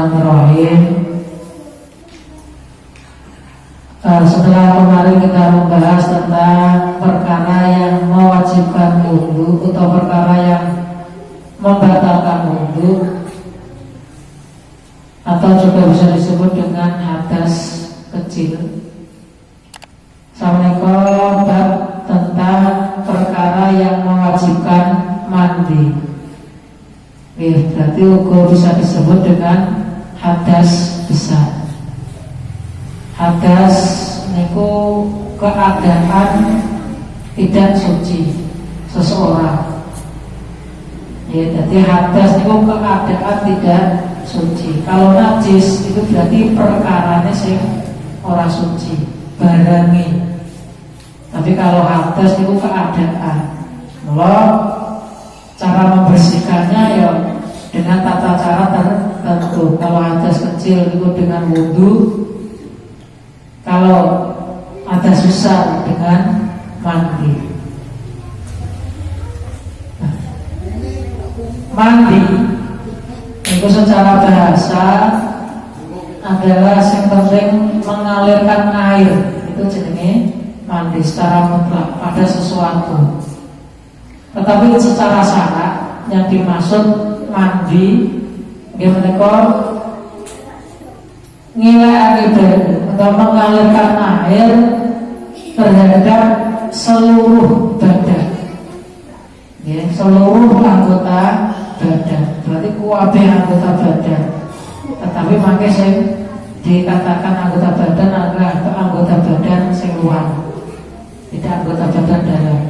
Bismillahirrahmanirrahim. Setelah kemarin kita membahas tentang perkara yang mewajibkan wudu atau perkara yang membatalkan wudu, atau juga bisa disebut dengan hadas kecil. Assalamualaikum. Bab tentang perkara yang mewajibkan mandi. Berarti ukur bisa disebut dengan hadas besar. Hadas niku keadaan tidak suci seseorang. Ya, jadi hadas niku keadaan tidak suci. Kalau najis itu berarti perkaranya sing ora suci, barangi. Tapi kalau hadas itu keadaan. Mula cara membersihkannya ya dengan tata cara tertentu. Kalau hadas kecil itu dengan wudu, kalau hadas besar dengan mandi. Mandi itu secara bahasa adalah yang penting mengalirkan air, itu jenenge mandi secara mutlak pada sesuatu. Tetapi secara syarak yang dimaksud mandi menika ngilekake atau mengalirkan air terhadap seluruh badan. Ya, seluruh anggota badan. Berarti kuabeh anggota badan. Tetapi mangke sing dikatakan anggota badan adalah anggota badan sing luar, tidak anggota badan dalam.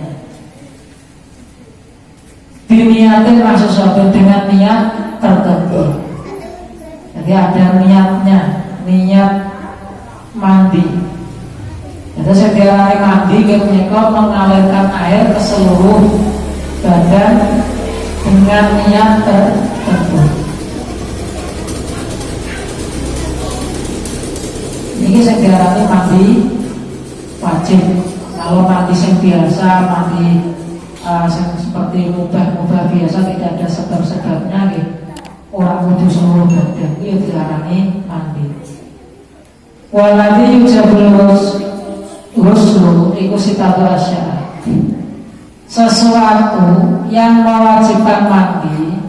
Diniatin sesuatu dengan niat tertentu. Jadi ada niatnya, niat mandi. Jadi setiap mandi kita mengalirkan air ke seluruh badan dengan niat tertentu. Ini setiap mandi wajib. Kalau mandi yang biasa, mandi seperti mubah biasa tidak ada sebab-sebabnya, orang wudu seluruh badan itu diarani mandi. Waladhi yujabul ghuslu iku sitatu asya. Sesuatu yang mewajibkan mandi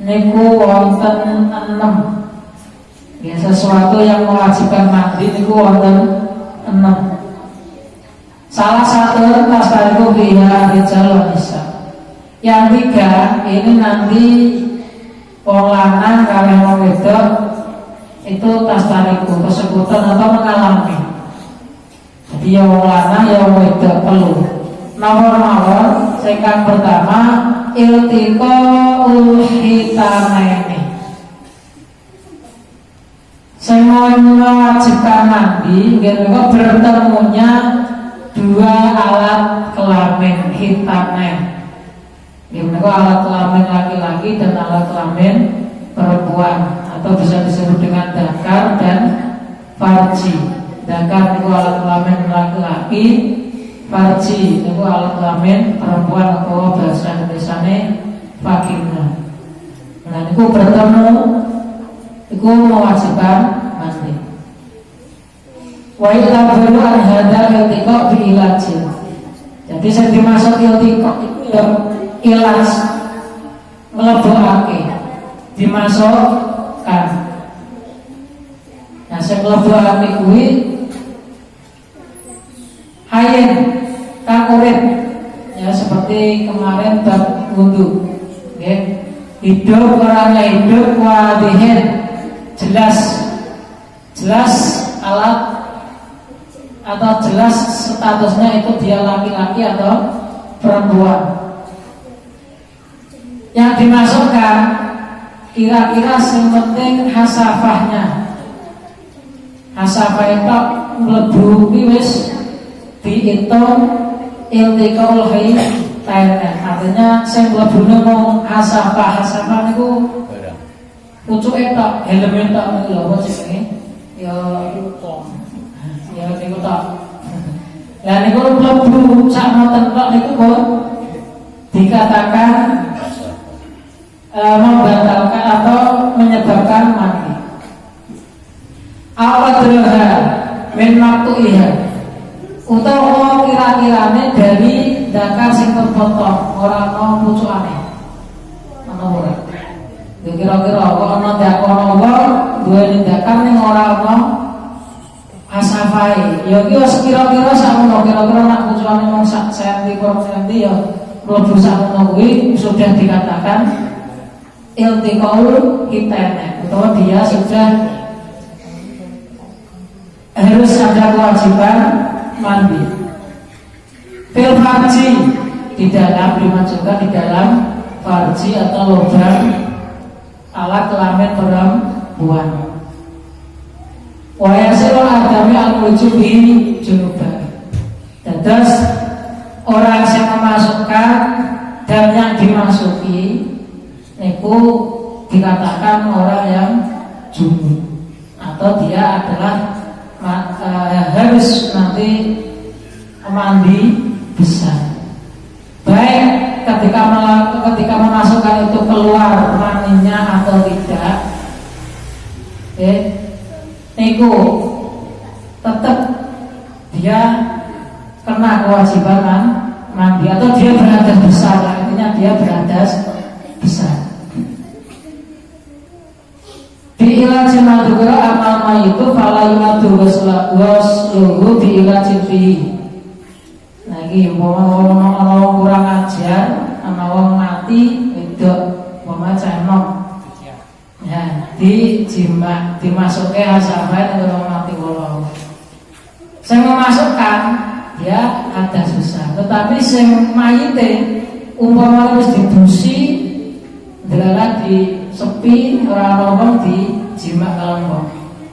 niku wonten 6. Ya, sesuatu yang mewajibkan mandi niku wonten 6. Salah satu tasariku biha rijal wanisa. Yang 3 ini nanti wong lanang kalian wong wedok itu tasariku kesebutan atau mengalami. Jadi ya wong lanang ya wong wedok perlu. Nomor sekang pertama iltiqa ulhitamaini. Semua mewajibkan mandi mereka bertemunya dua alat kelamin hitamnya. Mereka alat kelamin laki-laki dan alat kelamin perempuan, atau bisa disebut dengan dakar dan farji. Dakar itu alat kelamin laki-laki, farji itu alat kelamin perempuan, atau bahasa Indonesianya vagina. Nah, itu bertemu, itu mewajibkan mandi. Wa ila baru al-hada iltiqa bi ilajin. Jadi saya dimaksud iltiqa itu ya ilas, melebokake, dimasukkan. Nah, saya melebokake kuwi hayen kang urip. Ya, seperti kemarin bab wudu. Nggih. Hidup orangnya hidup wadihin, jelas alat atau jelas statusnya itu dia laki-laki atau perempuan. Yang dimasukkan kira-kira yang penting hasafahnya. Hasafah itu mlebu wis diitung iltiqaul hayyin. Artinya sing mlebune mung hasafah niku pucuke tok, helme tok niku lho apa jenenge? Ya niku tok. Lah niku mlebu sak ngoten tok niku kok dikatakan membatalkan atau menyebabkan mati. awadroha min maktuiha utawa kira-kirane dari dakar sing terpotong ora ana pucukane ana ora kira-kira kok ana dakar wong duweni dakar ning ora ana asafai ya iki wis kira-kira sakmono kira-kira nak pucukane mung sak senti kurang senti ya mlebu sakmono kuwi sudah dikatakan iltiqaul hitane atau dia sudah harus ada kewajiban mandi. Fil farji di dalam dimasukkan di dalam farji atau lubang alat kelamin perempuan. Wa yasirul adami al-wujubi junuban. Terus orang yang memasukkan dan yang dimasuki niku dikatakan orang yang junub atau dia adalah harus nanti mandi besar. Baik ketika memasukkan itu keluar maninya atau tidak, niku tetap dia kena kewajiban mandi atau dia berhadas besar. Artinya dia berhadas besar. Bi'ilajin madhukura amal mayitu fala yumadu wasluhu bi'ilajin fihi. Lagi orang kurang ajar ana wong mati wedok cemok ya dijima dimasuke asabah orang mati wolo sing memasukkan dia ada susah tetapi sing mayite umpama wis dibusi delala di sepi ora ono di jima kalong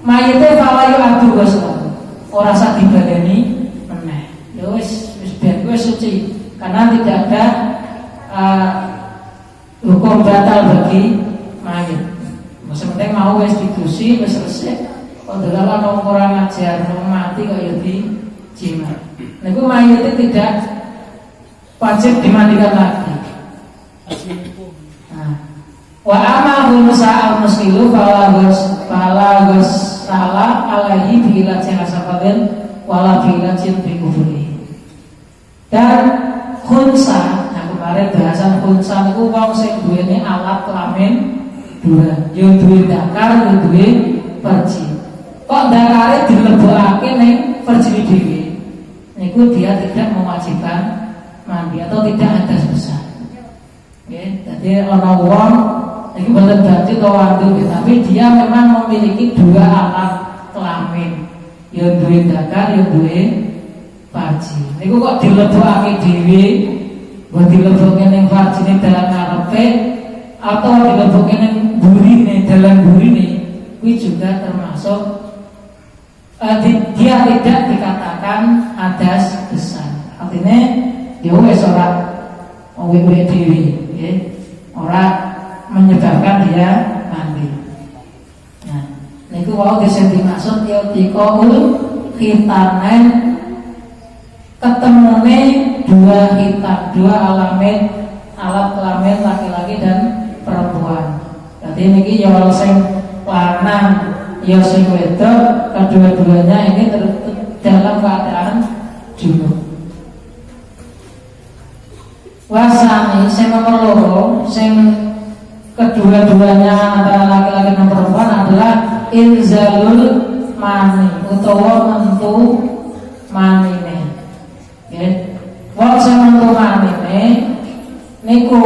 mayite falayu adu gosok ora sak dibadani meneh ya wis ben wis suci karena tidak ada hukum batal bagi mayit. Maksudnya mau wis didusi wis selesai kok delala ono kurang ajar wong mati kok ya di jima niku mayite tidak wajib dimandikan lagi. Wa amal musa al-muslilu falagos salah alaihi bi'ilajin asafatin wala bi'ilajin bikufuri. Dan khunsa, nah kemarin bahasan khunsa itu wong sing duweni alat kelamin dua, yang duwe dakar, yang duwe perji. Kok dakare dilebokake ning perji dhewe, niku dia tidak mewajibkan mandi atau tidak hadas besar. Oke, jadi ana wong iki boten berarti tawadhu, tapi dia memang memiliki dua alat kelamin, yang duwe dakar, yang duwe farji. Niku kok dilebokake dhewe, mbok dilebokke ning farjine dalam ngarepe atau dilebokke ning burine dalam burine, kuwi juga termasuk dia tidak dikatakan hadas besar. Artinya dia wis ora wewe dhewe, nggih. Ora menyebabkan dia mandi. Nah, niku wau sing dimaksud iltiqaul khitanen ketemune dua hitam, dua alat kelamin laki-laki dan perempuan. Jadi niki ya sing lanang ya sing wedok kedua-duanya ini dalam keadaan junub. Wasani sing nomor loro sing kedua-duanya antara laki-laki dan perempuan adalah inzalul mani utawa mentu manine. Nggih. Wong sing mentu manine niku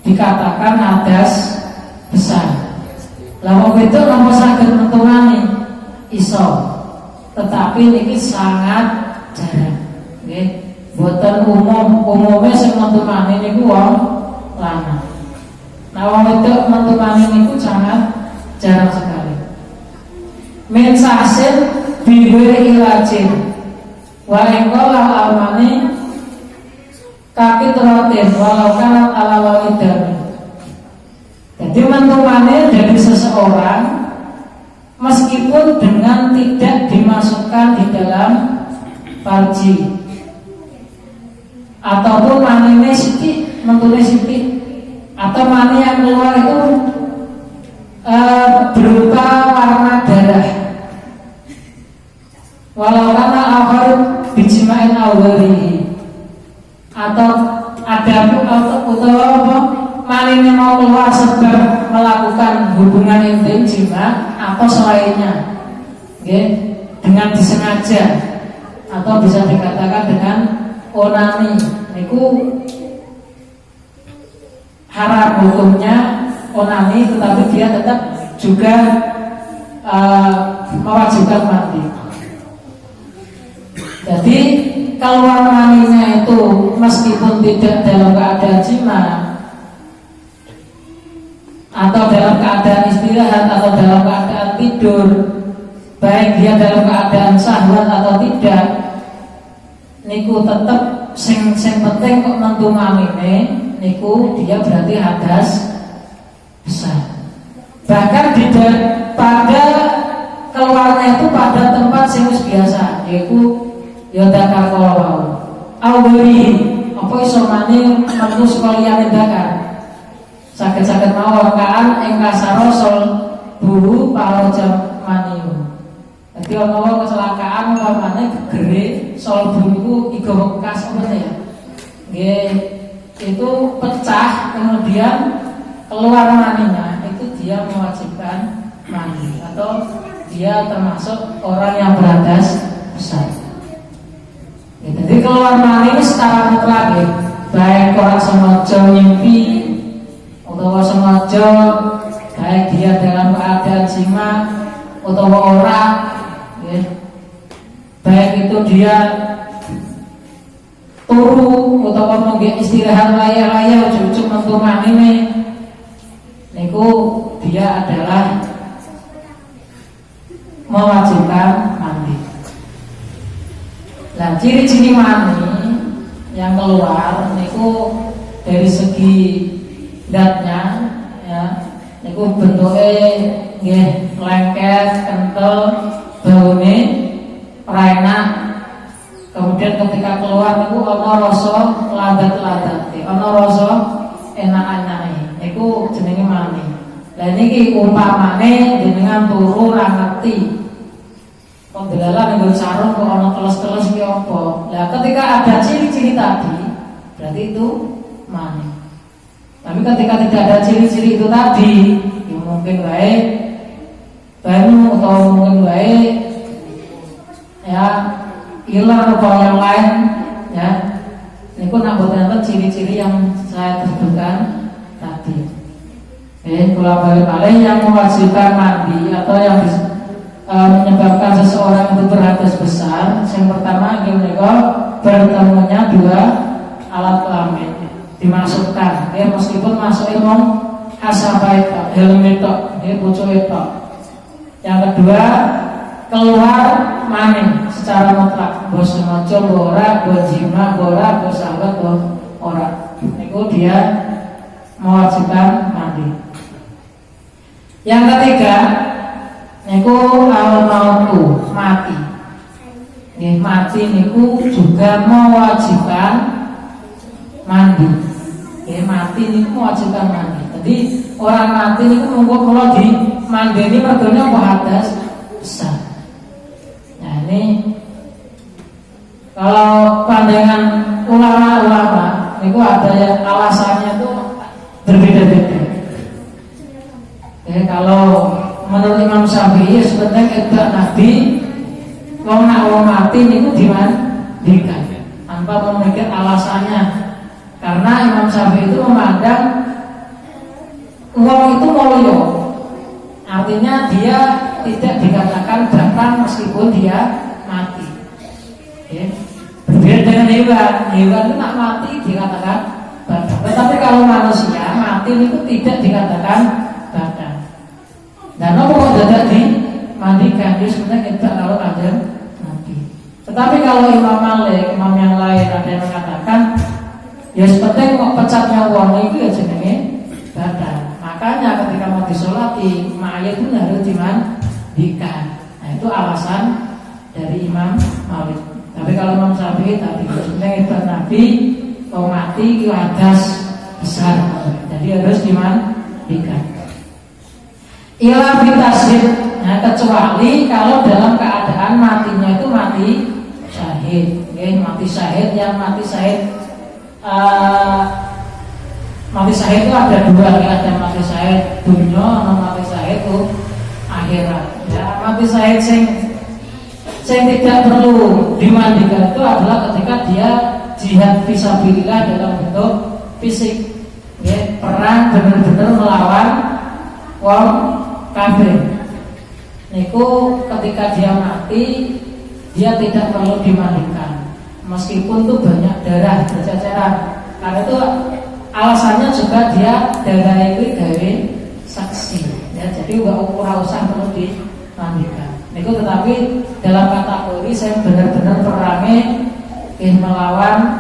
dikatakan hadas besar. Lah wong wedok napa saged mentu mani? Iso. Tetapi niki sangat jarang. Nggih. Boten umumnya sing mentu mani niku wong lanang. Nah wong wedok mentu mani niku sangat jarang sekali. Min sasin biwir ilajin wa engkola almani kaki terotin walau kanat ala walidami. Jadi mentu mani dari seseorang meskipun dengan tidak dimasukkan di dalam farji ataupun manine sithik, mentune sithik, atau mani yang keluar itu berupa warna darah. Walau karena akhir bijimain awari, atau ada utawa apa manine mau keluar sebab melakukan hubungan intim jima atau selainnya, okay? Dengan disengaja atau bisa dikatakan dengan onani, niku haram hukumnya onani, tetapi dia tetap juga mewajibkan mandi. Jadi keluar maninya itu meskipun tidak dalam keadaan jima atau dalam keadaan istirahat atau dalam keadaan tidur, baik dia dalam keadaan syahwat atau tidak, niku tetap sing penting kok mentu manine niku dia berarti hadas besar. Bahkan pada keluarnya itu pada tempat sing biasa, yaitu ya dakar kalau awuri apa iso mani metu sekalian dakar sakit-sakit mau rokaan ing kasarosol buru paro jam maniu. Jadi ono kecelakaan umpamane gegere sol buru iku bekas apa ya nggih itu pecah kemudian keluar maninya, itu dia mewajibkan mandi atau dia termasuk orang yang berhadas besar. Ya, jadi keluar mani ini secara mutlak ya, baik orang sengaja nyimpi atau sengaja, baik dia dalam keadaan jima atau orang ya, baik itu dia turu atau mungkin istirahat layak-layak cucuk untuk mani nih, niku dia adalah mewajibkan mandi. Nah, ciri-ciri mani yang keluar niku dari segi zatnya ya, niku bentuknya nggih lengket, kental, baune enak. Kemudian ketika keluar niku ana rasa ladat-ladat, ana rasa enak-enake. Niku jenenge mani. Lah niki umpamane jenengan turu ra ngerti kok delala ning sarung kok ana teles-teles iki apa. Lah ketika ada ciri-ciri tadi, berarti itu mani. Tapi ketika tidak ada ciri-ciri itu tadi, ya mungkin wae banyu atau mungkin wae ya hilang atau yang lain ya. Niku nak boten ciri-ciri yang saya sebutkan tadi. Kalau balik-balik yang mewajibkan mandi atau yang menyebabkan seseorang itu berhadas besar, yang pertama bertemunya dua alat kelamin dimasukkan, ya meskipun masuk ilmu asabai helm itu, dia pucuk itu. Yang kedua keluar mani secara mutlak, bos sengaja borak, bos jima borak, bos sahabat borak, itu dia mewajibkan mandi. Yang ketiga niku al-mautu, mati. Nggih, mati niku juga mewajibkan mandi. Nggih, mati niku mewajibkan mandi. Jadi orang mati niku monggo kula di mandeni mergone apa hadas besar. Nah, ini kalau pandangan ulama-ulama niku ada yang alasannya tuh berbeda-beda. Kalau menurut Imam Syafi'i sebenarnya tidak Nabi wong mati niku dimandikan tanpa memikir alasannya, karena Imam Syafi'i itu memandang wong itu mulya, artinya dia tidak dikatakan batang meskipun dia mati. Berbeda dengan hewan itu nak mati dikatakan batang, tetapi kalau manusia mati itu tidak dikatakan batang. Dan apa kok dadak dimandikan? Dia sebenarnya tidak kalau ada mati. Tetapi kalau Imam Malik, imam yang lain ada yang mengatakan ya seperti kok pecatnya uang itu ya jenenge badan. Makanya ketika mau disolati mayat itu harus dimandikan. Nah itu alasan dari Imam Malik. Tapi kalau Imam Syafi'i tadi sebenarnya itu Nabi mau mati itu hadas besar, jadi harus dimandikan. ila fitasid, nah, kecuali kalau dalam keadaan matinya itu mati syahid, mati syahid. Yang mati syahid mati syahid itu ada dua, ada mati syahid dunia atau mati syahid itu akhirat. Ya, mati syahid sing tidak perlu dimandikan itu adalah ketika dia jihad fisabilillah dalam bentuk fisik, ya, perang benar-benar melawan wong kafir. Niku ketika dia mati dia tidak perlu dimandikan, meskipun tuh banyak darah berceceran. Karena itu alasannya juga dia darah itu gawe saksi, ya, jadi ora usah perlu dimandikan. Niku tetapi dalam kategori saya benar-benar perangi melawan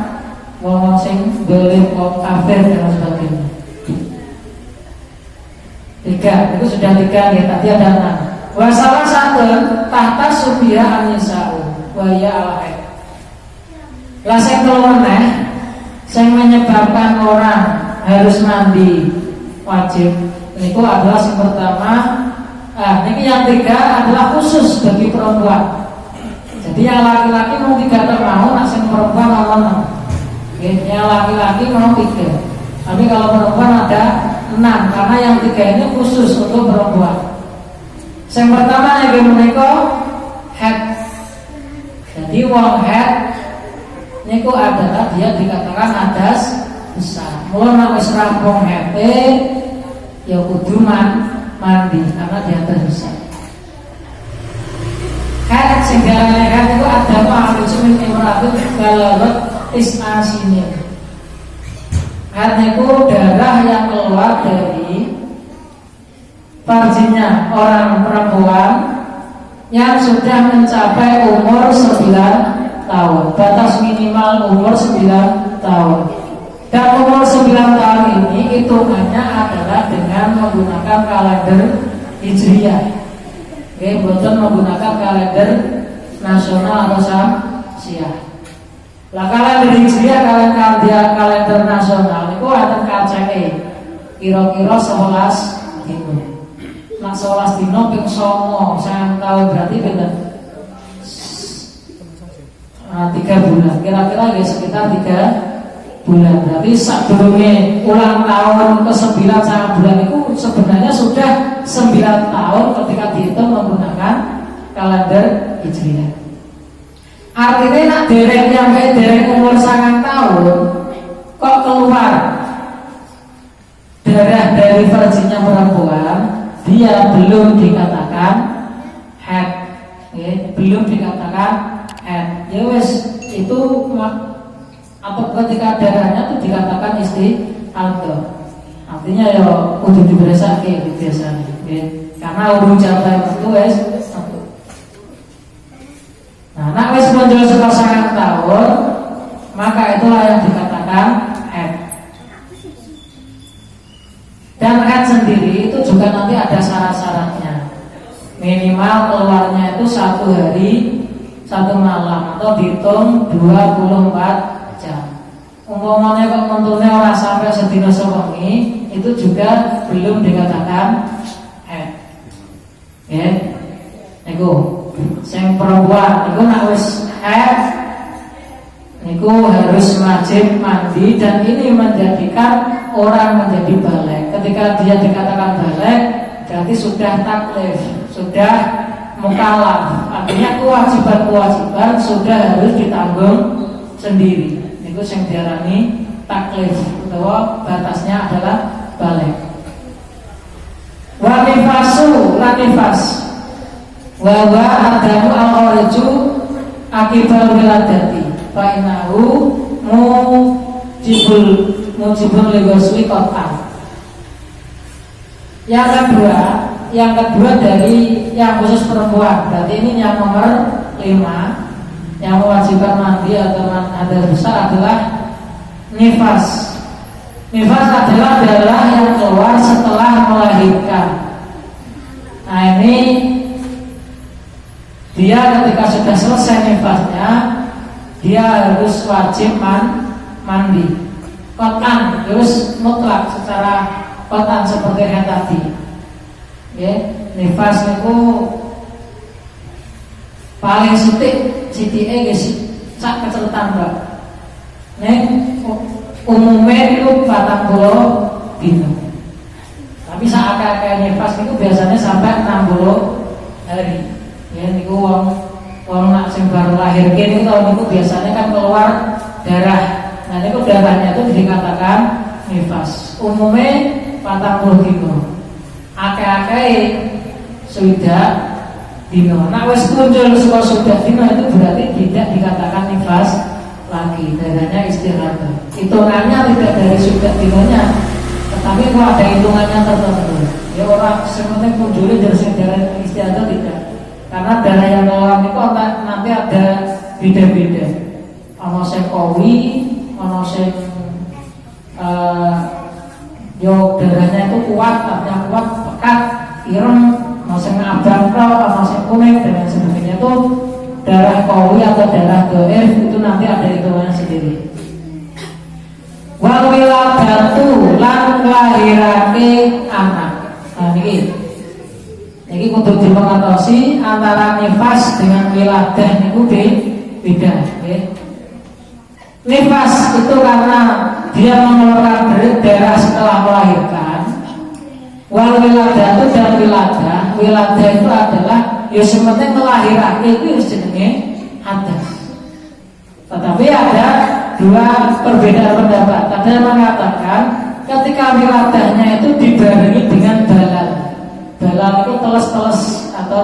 wong sing dolim, wong kafir dan sebagainya. 3, itu sudah 3 ya, tadi ada 6. Wa salah satu tahta subiha anisau wa ya al-haid. Lah sing meneh sing menyebabkan orang harus mandi wajib niku adalah yang pertama, ini yang 3 adalah khusus bagi perempuan. Jadi yang laki-laki mau 3 termau, nak sing perempuan mau 6. Yang laki-laki mau 3. Tapi kalau perempuan ada 6, karena yang 3 ini khusus untuk perempuan. Yang pertama yang menika head. Jadi wong head niku adalah dia dikatakan hadas besar. Mulai wis rampung head ya kudu mandi karena dia hadas besar. Head sing diarani head itu ada ahli sumin imratun balaghat is'asinin. Head itu darah yang keluar dari farjinya orang perempuan yang sudah mencapai umur 9 tahun. Batas minimal umur 9 tahun. Dan umur 9 tahun ini hitungannya adalah dengan menggunakan kalender Hijriah. Bukan menggunakan kalender nasional atau Syamsiah. Lah kalender Hijriah kalender nasional itu ada KCE kira-kira 11 dino. Nah 11 dino ping 9 saya tahu berarti beda 3 bulan. Kira-kira ya sekitar 3 bulan. Berarti sebelumnya ulang tahun ke-9 sama bulan itu sebenarnya sudah 9 tahun ketika dihitung menggunakan kalender Hijriah. Artinya nak derek nyampe derek umur 9 tahun kok keluar darah dari farjinya perempuan, dia belum dikatakan head, belum dikatakan head. Ya wes itu atau ketika darahnya itu dikatakan istihadah. Artinya ya kudu diberesake biasanya, karena urung jabatan itu wes. Nah, nak wes menjual 9 tahun, maka itulah yang dikatakan head. Dan head sendiri itu juga nanti ada syarat-syaratnya. Minimal keluarnya itu 1 hari 1 malam atau dihitung 24 jam. Umpamanya kok menturnya orang sampai sedina sewengi, itu juga belum dikatakan head. Niku sing perempuan niku nak wis head niku harus wajib mandi, dan ini menjadikan orang menjadi balik. Ketika dia dikatakan balik berarti sudah taklif, sudah mukallaf. Artinya kewajiban sudah harus ditanggung sendiri. Niku sing diarani taklif, utawa batasnya adalah balik. Wa nifasu lan nifas wa adamu al-khariju akibal wiladati fa innahu mujibul lighusli qatan. Yang kedua dari yang khusus perempuan, berarti ini yang nomor 5 yang mewajibkan mandi atau hadas besar adalah nifas. Nifas adalah darah yang keluar setelah melahirkan. Nah ini dia ketika sudah selesai nifasnya, dia harus wajib mandi kotan, terus mutlak secara kotan seperti yang tadi. nifas niku paling sithike nggih sak keceletan Mbak. Nek umumnya itu 40 dino. Tapi saat akeh nifas niku biasanya sampai 60 hari. Ya niku wong nak sing baru lahir niku tahun niku biasanya kan keluar darah. Nah niku darahnya itu dikatakan nifas. Umumnya 40 dino. Akeh-akeh swidak dino. Nah wis muncul saka swidak dino itu berarti tidak dikatakan nifas lagi, darahnya istirahat. Hitungannya tidak dari swidak dinonya, tetapi kalau ada hitungannya tertentu. Ya orang sebenarnya munculnya dari darah istirahat tidak. Karena darah yang keluar itu nanti ada beda-beda. Ono sing kowi, ono sing yo darahnya itu kuat, artinya kuat, pekat, ireng, ono sing abang, ono sing kuning dan lain sebagainya. Itu darah kowi atau darah doer itu nanti ada hitungannya sendiri. Wal wiladatu lan lahirake anak. Nah niki kudu dimengertosi antara nifas dengan wiladah niku beda, nggih. Nifas itu karena dia mengeluarkan darah setelah melahirkan. Wal wiladatu dan wiladah itu adalah ya sebenarnya melahirkan itu jenenge hadas. Tetapi ada dua perbedaan pendapat. Ada yang mengatakan ketika wiladahnya itu dibarengi dengan balal. Balal itu teles-teles atau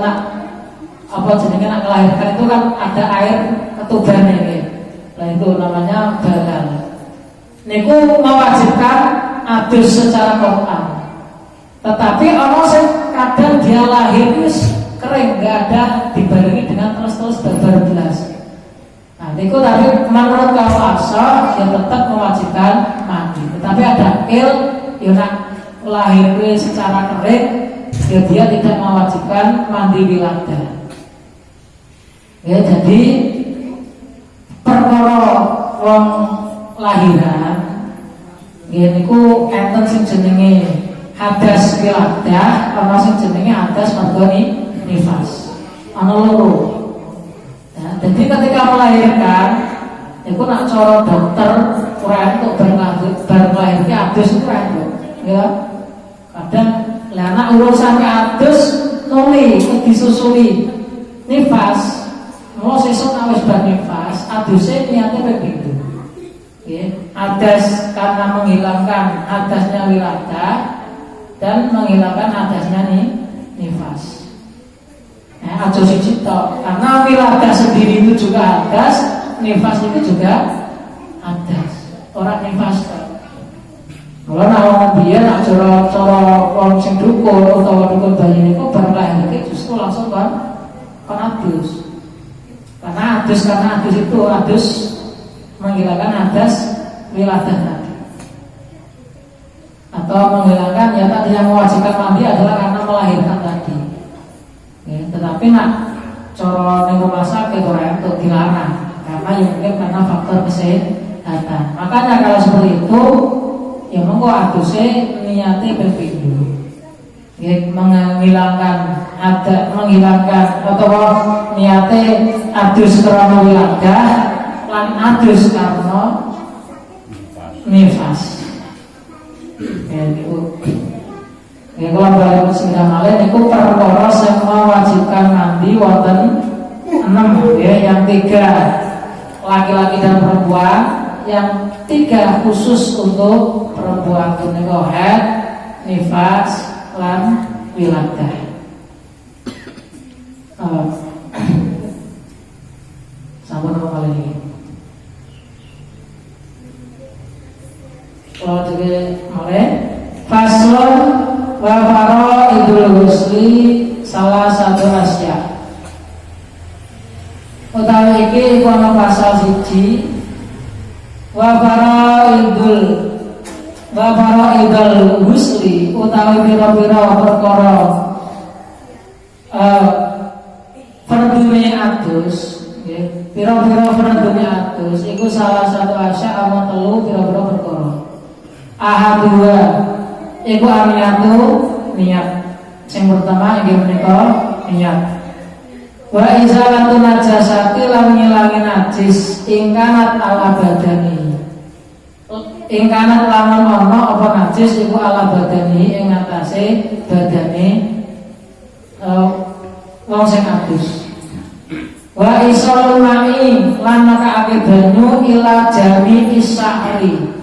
apa jenenge nak melahirkan itu kan ada air ketubannya gitu. Nah itu namanya balal. Niku mewajibkan adus secara Quran. Tetapi orang sing kadang dia lahir kering, nggak ada dibarengi dengan terus-terus babar belas. Nah, itu tapi menurut kawasan dia tetap mewajibkan mandi. Tetapi ada yang nak lahir secara kering, ya dia tidak mewajibkan mandi wiladah. Ya, jadi perkara wong lahiran, ya niku enten sing jenenge hadas wiladah, ana sing jenenge hadas mergo nifas. Ana loro. Ya, jadi ketika melahirkan, itu nak cara dokter ora entuk bareng lahirke adus ora entuk. Ya. Kadang lah anak urung sampe adus nuli disusuli nifas. Mau sesuk nak wis bar nifas, aduse niate begitu. Nggih, hadas karena menghilangkan hadasnya wiladah dan menghilangkan hadasnya nifas. Aja siji tok. Karena wiladah sendiri itu juga hadas, nifas itu juga hadas. Orang nifas tok. Kalau nak biar nak cara orang sing dukun utawa dukun bayi niku bareng lahir justru langsung kan adus. Karena adus itu menghilangkan hadas wiladah tadi. Atau menghilangkan ya tadi yang mewajibkan mandi adalah karena melahirkan tadi. Ya, tetapi nak cara ning rumah sakit ora untuk dilarang karena ya mungkin karena faktor kesehatan. Makanya kalau seperti itu ya monggo aduse niate berpindu. Ya menghilangkan atau niate adus karena wiladah lan adus karena nifas. Ya itu. Ya kalau balik singkat malih niku perkara sing mewajibkan mandi wonten 6 ya, yang 3 laki-laki dan perempuan, yang 3 khusus untuk perempuan niku haid, nifas lan wiladah. Sampun kali ini. Kalau jadi malih faslon wa faraidul ghusli salah satu asya. Utawi iki iku ana pasal 1 wa faraidul ghusli utawi pira-pira perkara fardune adus nggih. Pira-pira fardune adus iku salah satu asya ana 3 pira-pira perkara. Ahadua iku niat Yang pertama inggih menika niat. Wa izalatu najasati lan ngilangi najis ingkanat ala badani. Ingkanat lamun ana apa najis iku ala badani ing atase badane wong sing adus. Wa isalul ma'i lan nakake banyu ila jami isahri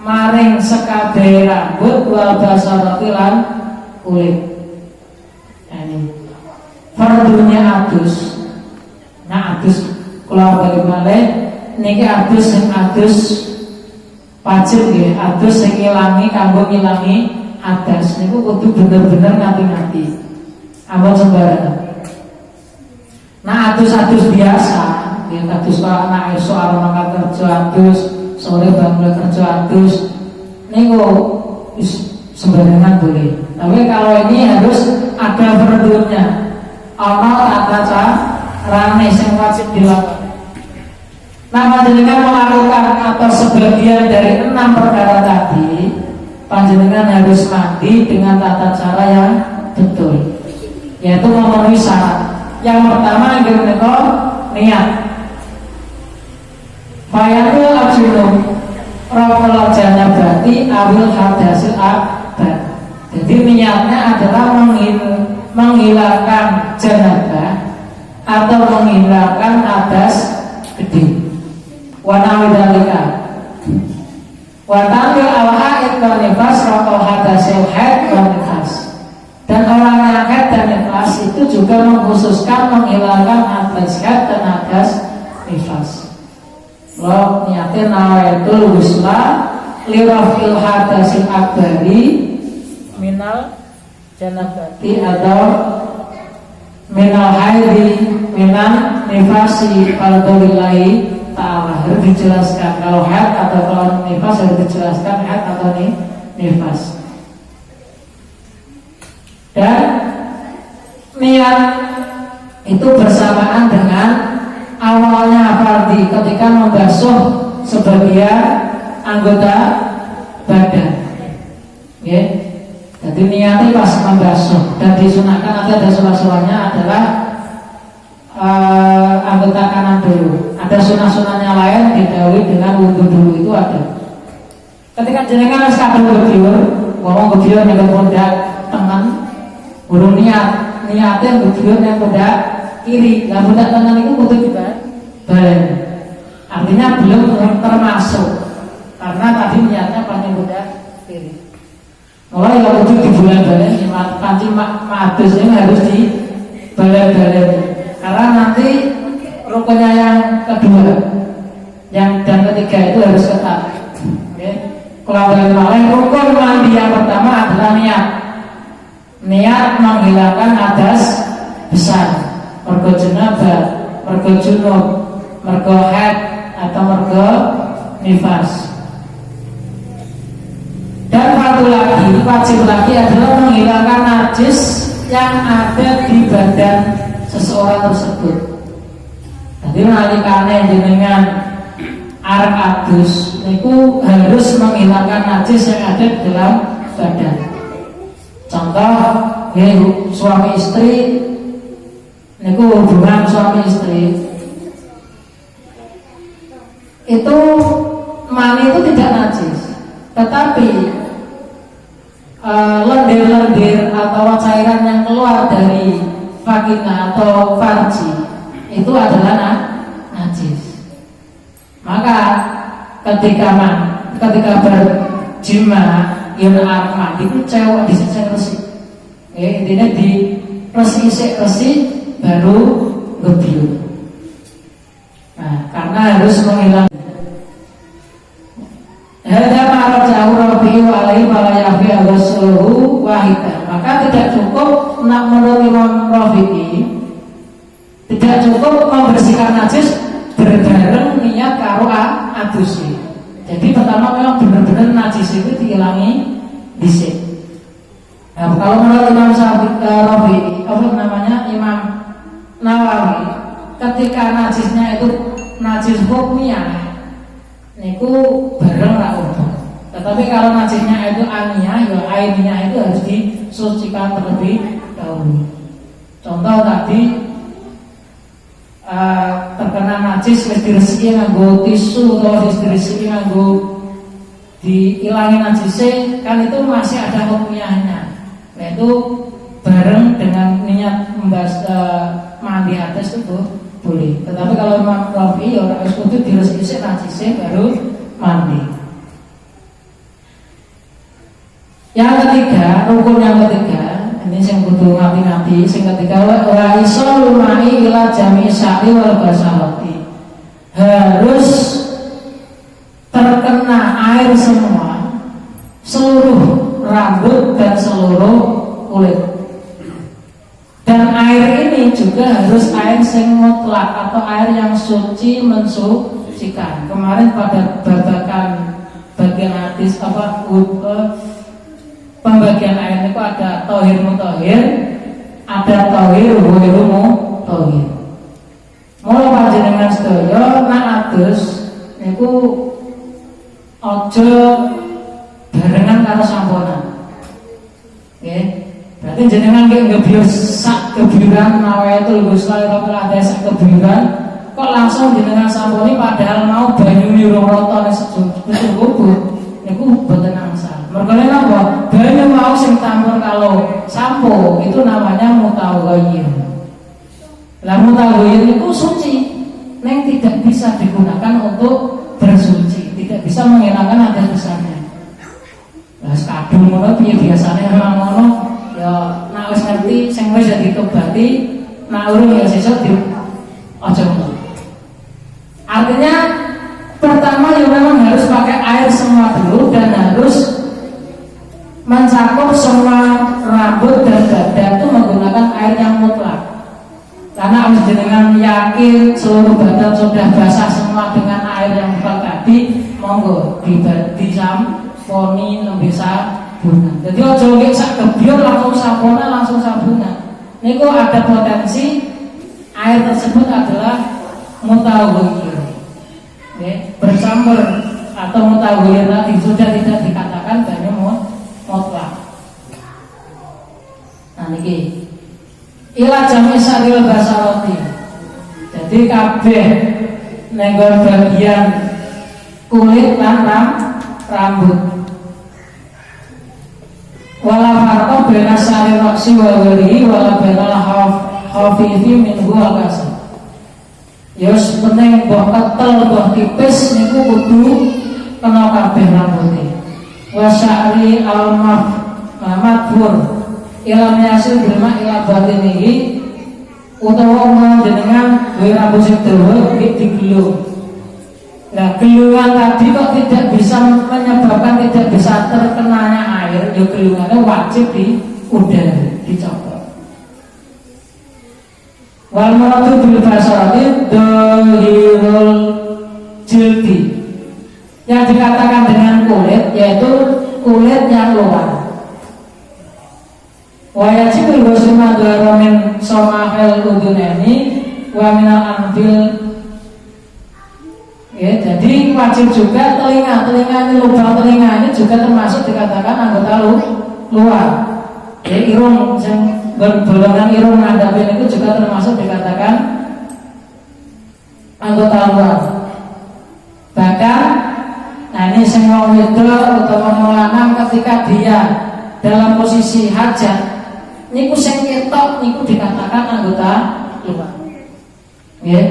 maring sekabeh rambut wal basarati lan kulit. Fardunya adus. Nah adus kula bali malih niki adus sing adus wajib nggih, adus sing ngilangi kanggo ngilangi adas niku kudu bener-bener ngati-ngati. Ampun sembarangan. Nah adus-adus biasa, ya adus kalau anak esok arep kerja adus, sore bangun kerja adus, niku sembarangan boleh. Tapi kalau ini harus ada perdunya. Ana tata carane sing wajib dilakukan. Nah, panjenengan melakukan atau sebagian dari 6 perkara tadi, panjenengan harus mandi dengan tata cara yang betul, yaitu memenuhi syarat. Yang pertama inggih menika niat. Fayatul abjunub rokol janabati awil hadasil akbar. Jadi niatnya adalah menghilangkan janabah atau menghilangkan hadas gede. Wa nawidalika wa tanwi al-haid wal nifas rokol hadasil haid wal nifas. Dan orang yang haid dan nifas itu juga mengkhususkan menghilangkan hadas haid dan hadas nifas. Lo niatin nawaitul wisla lirafil hadasil akbari minal janabati atau minal haidi minal nifasi fardhulillahi ta'ala. Harus dijelaskan kalau haid atau kalau nifas, harus dijelaskan haid atau nifas. Dan niat itu bersamaan dengan awalnya fardhi ketika membasuh sebagian anggota badan. Okay. Jadi niatnya pas membasuh dan disunahkan ada sunah-sunahnya adalah anggota kanan dulu. Ada sunah-sunahnya lain didahului dengan wudhu dulu, itu ada. Ketika jenengan harus kabel gebyur, ngomong gebyur yang pundak tangan, burung niatnya gebyur yang pundak kiri, lah pundak tangan itu kudu dibalik. Artinya belum termasuk karena tadi niatnya pakai pundak kiri. Mulai kalau itu di bulan-bulan panci madus ini harus di bulan-bulan karena nanti rukunnya yang kedua dan ketiga itu harus ketat. Kalau balik rukun mandi yang pertama adalah niat menghilangkan hadas besar, mergo janabah, mergo junub, mergo haid atau mergo nifas. Dan wajib lagi adalah menghilangkan najis yang ada di badan seseorang tersebut. Jadi nalikane jenengan arep adus niku harus menghilangkan najis yang ada di dalam badan. Contoh, suami istri niku hubungan suami istri itu mani itu tidak najis, tetapi lendir-lendir atau cairan yang keluar dari vagina atau farji itu adalah najis. Maka ketika berjima yang mandi itu cewek resik. Intinya di resik baru ngebiur. Nah, karena harus menghilangkan. Hadza ma jauh Rabi wa alaihi wa la yafi al-ghuslu wahidah. Maka tidak cukup nak menurut Imam Rafi'i, tidak cukup membersihkan najis berbareng niat karo adus. Jadi pertama memang benar-benar najis itu dihilangi dhisik. Nah, kalau menurut Imam Rafi'i, Imam Nawawi, ketika najisnya itu najis hukmiyah niku bareng ra utuh. Tetapi kalau najisnya itu aniyah, ya ainiyah itu harus disucikan terlebih dahulu. Contoh tadi terkena najis wis diresiki nganggo tisu atau wis diresiki nganggo dihilangin najisnya, kan itu masih ada hukumnya, yaitu bareng dengan niat mandi hadas itu boleh. Tetapi kalau Imam Rafi ya orang kudu diresiki najisnya baru mandi. Yang ketiga, rukun yang ketiga, ini yang kudu hati-hati. Yang ketiga, wa isolul ma'i ila jami' sya'ri wal basyarati. Harus terkena air semua, seluruh rambut dan seluruh kulit. Dan air ini juga harus air yang mutlak atau air yang suci mensucikan. Kemarin pada babakan bagian hadis pembagian air itu ada tohir mutohir, ada tohir ghairu mutohir. Mula panjenengan sedaya nak adus niku ojo barengan karo samponan. Nggih. Berarti jenengan nggih sak kebiuran nawayatul ghusl ora ada sak kebiuran kok langsung jenengan samponi padahal mau banyu urung rata nek sejujurnya kubur. Niku boten angsal. Mergane napa? Banyu mau sing campur kalau sampo itu namanya mutaghayyir. Lah mutaghayyir itu suci, neng tidak bisa digunakan untuk bersuci, tidak bisa menghilangkan hadas besarnya. Lah kadung ngono piye biasane memang ngono ya nek wis ngerti sing wis dadi tobati, nek urung ya sesuk di aja. Artinya pertama ya memang harus pakai air semua dulu dan harus mencakup semua rambut dan dada itu menggunakan air yang mutlak. Karena harus jenengan yakin seluruh badan sudah basah semua dengan air yang mutlak tadi, monggo disamponi nembe sabunan. Jadi ojo nggih sak gebyur langsung saponan langsung sabunan. Niku ada potensi air tersebut adalah mutaghayyir. Bercampur atau mutaghayyir tadi sudah tidak dikatakan banyu mutlak. Nah niki ila jami' sya'ril basyarati. Jadi kabeh nenggon bagian kulit lan rambut. Wala farqa baina sya'ri ra'si wa ghairihi wala baina khafifi minhu wal kasar. Ya penting mbok ketel mbok tipis niku kudu kena kabeh rambuté. Wa sya'ri al-madfur ilam yasil bilma ila batinihi utawa jenengan duwe rambut sing dawa digulung. Nah, gelungan tadi kok tidak bisa menyebabkan tidak bisa terkenanya air, ya gelungannya wajib diudara, dicopot. Wal maradu bil basarati dhahirul jildi. Yang dikatakan dengan kulit yaitu kulit yang luar. Wa yajibul ghusl min somahil udunani wa minal anfil. Ya, jadi wajib juga telinga ini lubang telinga ini juga termasuk dikatakan anggota luar. Ya, irung yang berbolongan irung ngadapin itu juga termasuk dikatakan anggota luar. Bahkan, nah ini semua itu utawa lanang ketika dia dalam posisi hajat, niku sing ketok niku dikatakan anggota luar. Ya,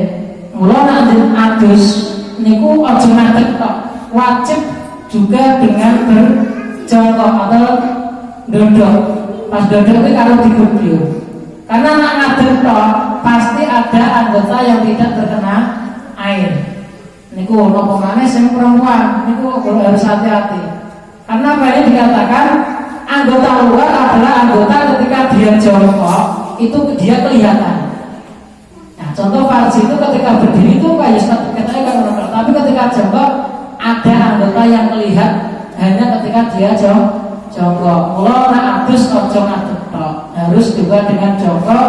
mula nek adus niku aja ngadeg tok, wajib juga dengan berjongkok atau dodok. Pas dodok itu kalau digubyur, karena nak ngadeg tok pasti ada anggota yang tidak terkena air. Niku nopo maneh sing perempuan niku harus hati-hati. Karena apa ini dikatakan anggota luar adalah anggota ketika dia jongkok itu dia kelihatan. Nah, contoh farji itu ketika berdiri itu kayak katanya kan normal, tapi ketika jongkok ada anggota yang terlihat hanya ketika dia jongkok. Mula nek adus ojo ngadeg tok, harus juga dengan jongkok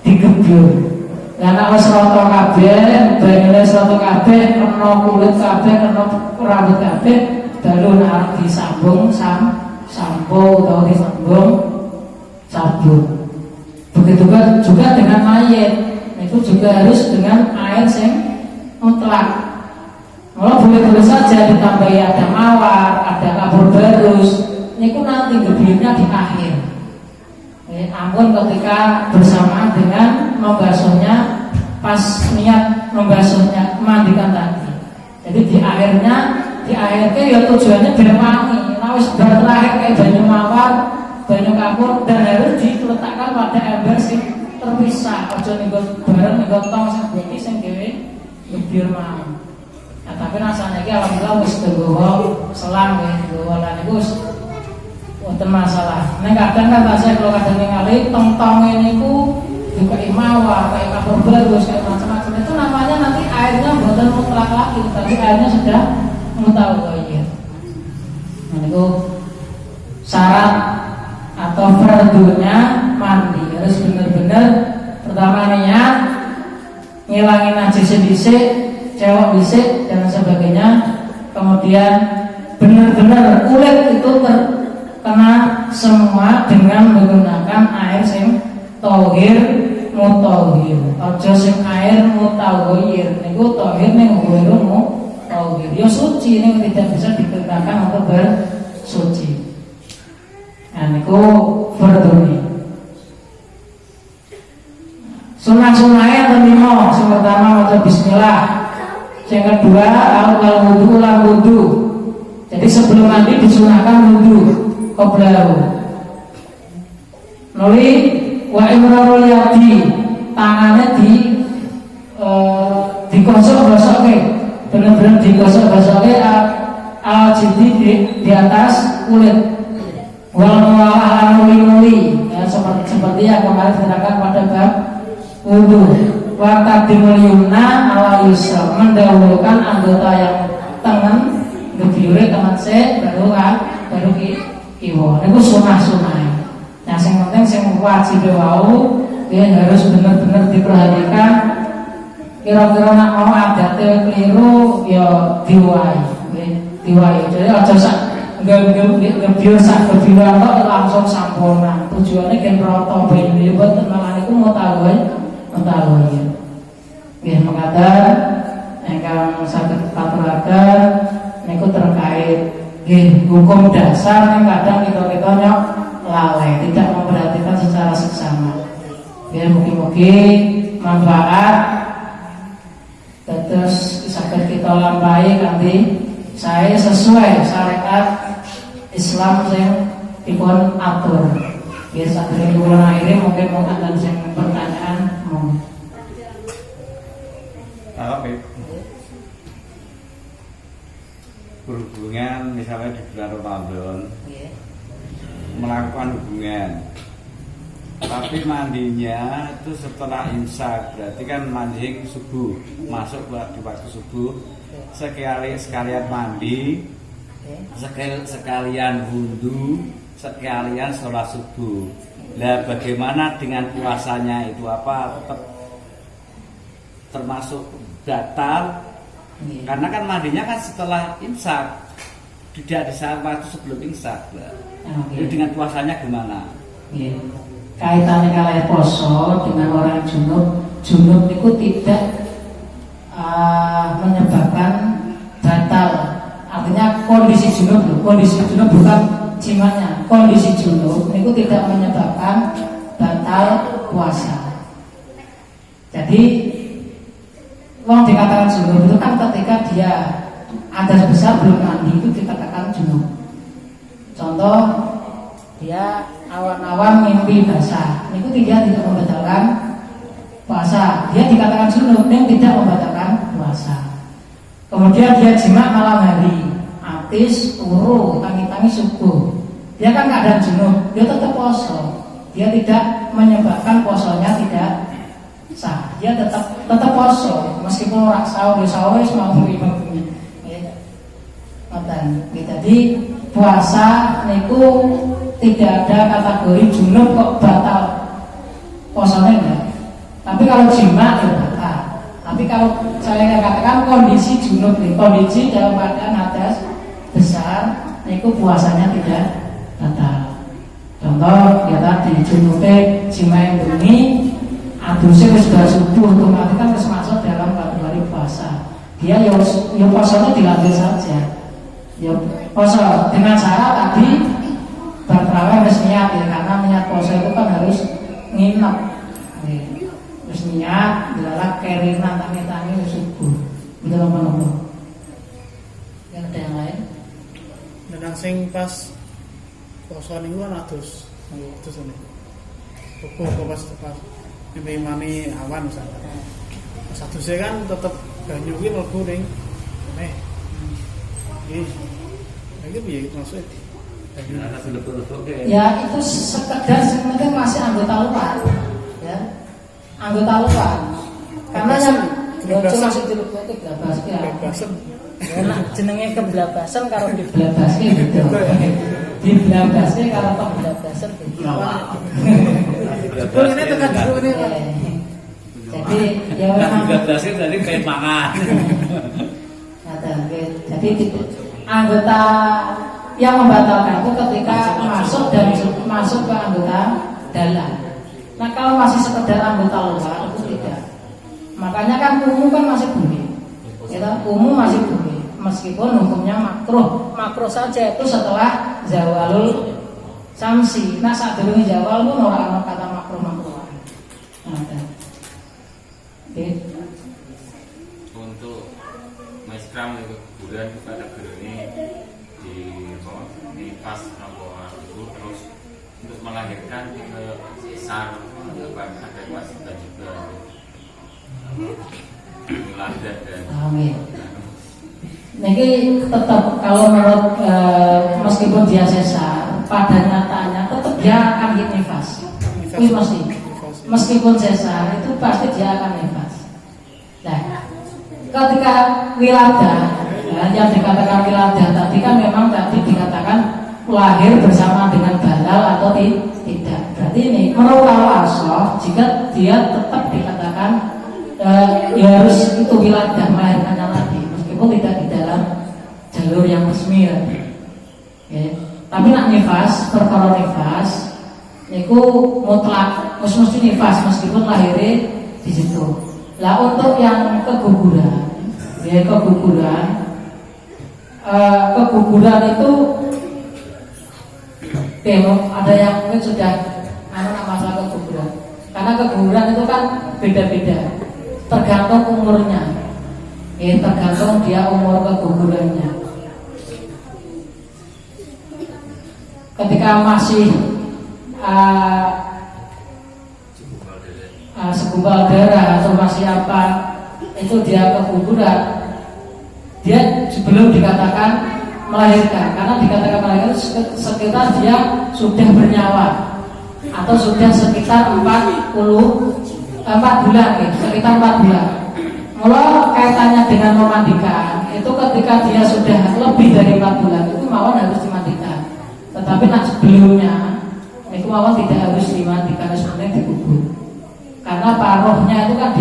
digebyur. Lah nek wis rata kabeh, banyune rata kabeh, kena kulit kabeh, kena rambut kabeh, baru nek disambung sampo utawa disambung sabun. Begitu juga dengan mayit, itu juga harus dengan air yang mutlak. Kalau boleh-boleh saja ditambahi ada mawar, ada kapur barus, ini nanti gebirnya di akhir. Ampun ketika bersamaan dengan membasuhnya, pas niat membasuhnya mandikan tadi. Jadi di akhirnya ya tujuannya biar wangi. Nah wis terakhir kayak banyu mawar, banyu kapur, dan harus diletakkan pada ember sing terpisah. Ojo ninggal bareng ninggal tong sing iki sing dhewe gebir mau. Nah, tapi rasanya ki alhamdulillah wis nggawa selang ya, nggawa lan iku wis wonten masalah. Nek kadang kan saya kalau kadang ningali tong-tonge niku dikai mawar, kayak kapur barus, kayak macam-macam itu namanya nanti airnya buatan mutlak lagi, tapi airnya sudah mutawayir. Nah itu syarat atau fardunya mandi harus benar-benar pertama niat ngilangin najis sedikit, cewek bisik dan sebagainya. Kemudian benar-benar kulit itu terkena semua dengan menggunakan air sing tohir mutahhir. Aja sing air mutahhir niku tohir ning huwiru mutahhir. Ya suci ning tidak bisa digunakan untuk bersuci. Nah niku fardhu. Sunah-sunah yang kelima, yang pertama maca bismillah, yang kedua al wudu. Jadi sebelum mandi disunahkan wudu qoblahu. Nuli wa imrarul yadi, tangannya digosok-gosokke, benar-benar digosok-gosokke al jildi di atas kulit. Wal muwalah nuli, ya seperti yang kemarin diterangkan pada bab wudu. Wa taqdimul yumna ala yusra, mendahulukan anggota yang tangan ngebiure tangan se baru kiwa. Niku sunah-sunah. Nah, yang penting yang wajib wau dia harus benar-benar diperhatikan. Kira-kira nak mau adate keliru ya diwai. Jadi aja sak ngebiur sak kebiuran tok langsung sampurna. Tujuannya kan roto ben buat malah niku mau tahu ya. Nggih mengata ingkang saged katuraken niku terkait nggih hukum dasar yang kadang kita nyok lalai, tidak memperhatikan secara seksama. Ya mugi-mugi manfaat terus saged kita lampahi kanthi saya sesuai syariat Islam yang dipun atur. Ya sadurunge kula akhire mungkin ada sing pertanyaan berhubungan misalnya di bulan Ramadan melakukan hubungan, tapi mandinya itu setelah imsak, berarti kan mandi subuh, masuk di waktu subuh, sekalian mandi, sekalian wudhu, sekalian sholat subuh. Nah bagaimana dengan puasanya itu, apa tetap termasuk batal? Karena kan mandinya kan setelah imsak, tidak di saat waktu sebelum imsak. Jadi dengan puasanya gimana? Kaitannya kalian poso dengan orang junub itu tidak menyebabkan batal. Artinya kondisi junub bukan jimatnya. Kondisi junub itu tidak menyebabkan batal puasa. Jadi wong dikatakan junub itu kan ketika dia hadas besar belum mandi itu dikatakan junub. Contoh dia awan-awan mimpi basah, itu dia tidak membatalkan puasa. Dia dikatakan junub yang tidak membatalkan puasa. Kemudian dia jima malam hari, atis, turu, tangi-tangi subuh. Dia kan keadaan junub, dia tetap poso. Dia tidak menyebabkan posonya tidak sah. Dia tetap poso meskipun orang sahur mau bengi. Jadi puasa niku tidak ada kategori junub kok batal puasanya enggak. Tapi kalau jima ya batal. Tapi kalau saya katakan kondisi junub nih, kondisi dalam keadaan hadas besar niku puasanya tidak batal. contoh ya tadi junute jimain bengi adusnya sudah subuh otomatis kan masuk dalam kategori puasa. Dia ya puasanya dilanjut saja. Ya puasa dengan cara tadi berterawih harus niat ya, karena niat puasa itu kan harus nginep. Terus niat adalah kerinan tangi-tangi subuh. Itu apa-apa. Yang ada yang lain? Dan sing pas puasa niku kan adus. Terus ini. Kok pas imami awan misalnya. Satu saya kan tetap banyu ini mlebu ning ini piye maksudnya? Ya itu sekedar sebenarnya masih anggota luar, ya anggota luar. Karena yang masih dilebokake glabasake ya. Enak jenenge keblabasan karo Diblabaske gitu. Diblabaske karo pemblabasan gitu. Jebul ini tekan jebul ini. Jadi ya memang Diblabaske tadi kayak mangan. jadi anggota yang membatalkan itu ketika masuk dan masuk ke anggota dalam. Nah kalau masih sekedar anggota luar itu tidak. Makanya kan umum kan masih boleh. Ya, umum masih boleh. Meskipun hukumnya makruh saja itu setelah zawalul samsi. Nah saat dulu zawal pun orang kata makruh. Untuk maskram itu kuburan kita ada geruni di pas nomor itu terus untuk melahirkan sesar ada wasit juga melahirkan dan Amin. Ini tetap kalau menurut meskipun dia sesar, pada nyatanya tetap dia akan nifas. Itu mesti. Meskipun sesar itu pasti dia akan nifas. Nah, ketika wiladah, ya, yang dikatakan wiladah tadi kan memang tadi dikatakan lahir bersama dengan balal atau tidak. Berarti ini menurut al-asah jika dia tetap dikatakan ya harus itu wiladah melahirkannya lagi, meskipun tidak di dalam jalur yang resmi. Ya. Tapi nak nifas, perkara nifas, itu mutlak, mesti nifas meskipun lahirnya di situ. Lah untuk yang keguguran, ya keguguran itu ada yang mungkin sudah masalah keguguran. Karena keguguran itu kan beda-beda, tergantung umurnya, ya tergantung dia umur kegugurannya. Ketika masih segumpal darah atau masih apa itu dia keguguran, dia belum dikatakan melahirkan, karena dikatakan melahirkan sekitar dia sudah bernyawa atau sudah sekitar 4 bulan ya, sekitar 4 bulan. Kalau kaitannya dengan memandikan itu ketika dia sudah lebih dari 4 bulan itu mawon harus dimandikan. Tetapi sebelumnya itu mawon tidak harus dimandikan, sebenarnya dikubur. Karena paruhnya itu kan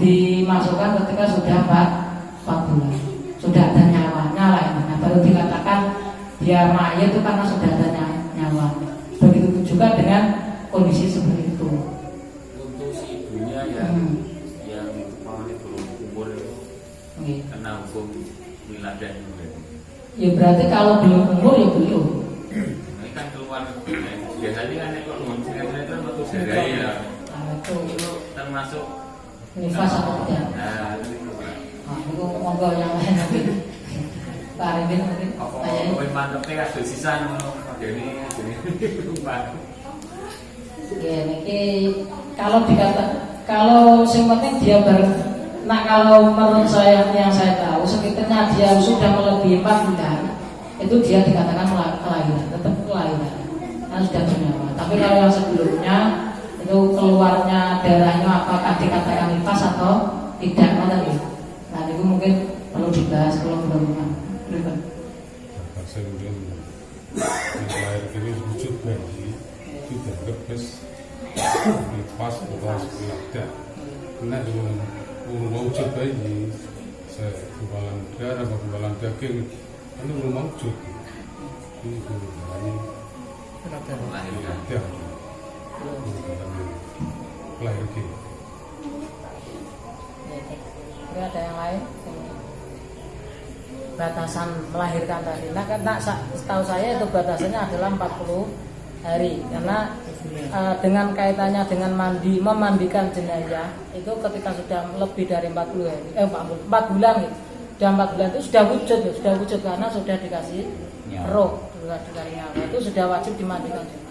dimasukkan ketika sudah 4 bulan, sudah ada nyawanya lah ini. Nah, baru dikatakan dia mayat itu karena sudah ada nyawa. Begitu juga dengan kondisi seperti itu. untuk si ibunya yang belum umur itu kena hukum wiladah juga. Ya berarti kalau belum umur ya belum. Ini kan keluar biasanya kan kalau ngomongin itu waktu serai ya. Itu Termasuk nifas atau tidak? Nah, Itu monggo yang lain mungkin. Pak Arifin mungkin. apa mantepnya ada sisa ini lupa. Ya niki kalau sing penting dia kalau menurut saya yang saya tahu sekitarnya dia sudah melebihi 4 bulan itu dia dikatakan kelahiran, tetap kelahiran, kan sudah bernyawa. Tapi kalau yang sebelumnya itu keluarnya darahnya apakah dikatakan nifas atau tidak, tadi. Nah itu mungkin perlu dibahas kalau belum. Lahir ini wujud bayi itu dianggap nifas atau tidak. Karena dengan wujud bayi segumpalan darah, segumpalan daging itu belum wujud. Ini melahirkan. Ya. Lahir gitu. Ini ada yang lain? Batasan melahirkan tadi. Nah, kan setahu saya itu batasannya adalah 40 hari karena dengan kaitannya dengan memandikan jenazah itu ketika sudah lebih dari 40 hari 4 bulan gitu. Sudah 4 bulan itu sudah wujud karena sudah dikasih roh, sudah dikasih nyawa, itu sudah wajib dimandikan juga.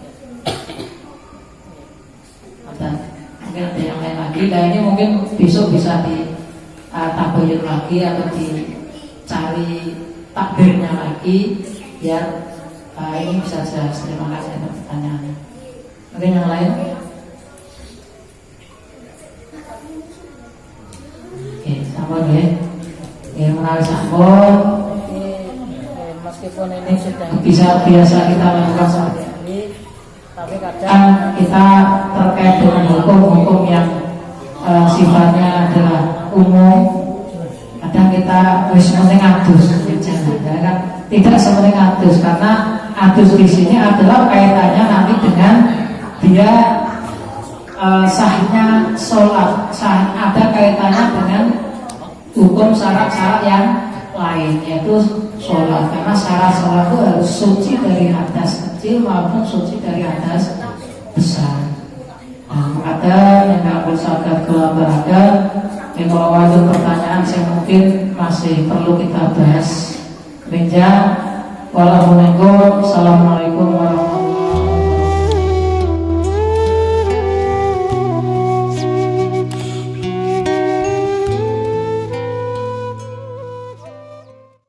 Mungkin ada yang lain lagi. Nah ini mungkin besok bisa ditabayun lagi atau dicari takbirnya lagi biar ini bisa jelas. Terima kasih atas pertanyaannya. Mungkin yang lain. Oke, sampun ya. Ya menawi sampun. Meskipun ini sudah bisa biasa kita lakukan saja. Tapi kadang kita terkait dengan hukum-hukum yang sifatnya adalah umum, kadang kita semuanya ngadus, ya kan? Tidak semuanya ngadus karena adus di sini adalah kaitannya nanti dengan dia sahnya sholat, ada kaitannya dengan hukum syarat-syarat yang lain yaitu sholat, karena syarat sholat itu harus suci dari hadas kecil maupun suci dari hadas besar. Nah, ada yang nggak bersahabat berada. Kalau ada pertanyaan yang mungkin masih perlu kita bahas, Assalamualaikum warahmatullahi wabarakatuh.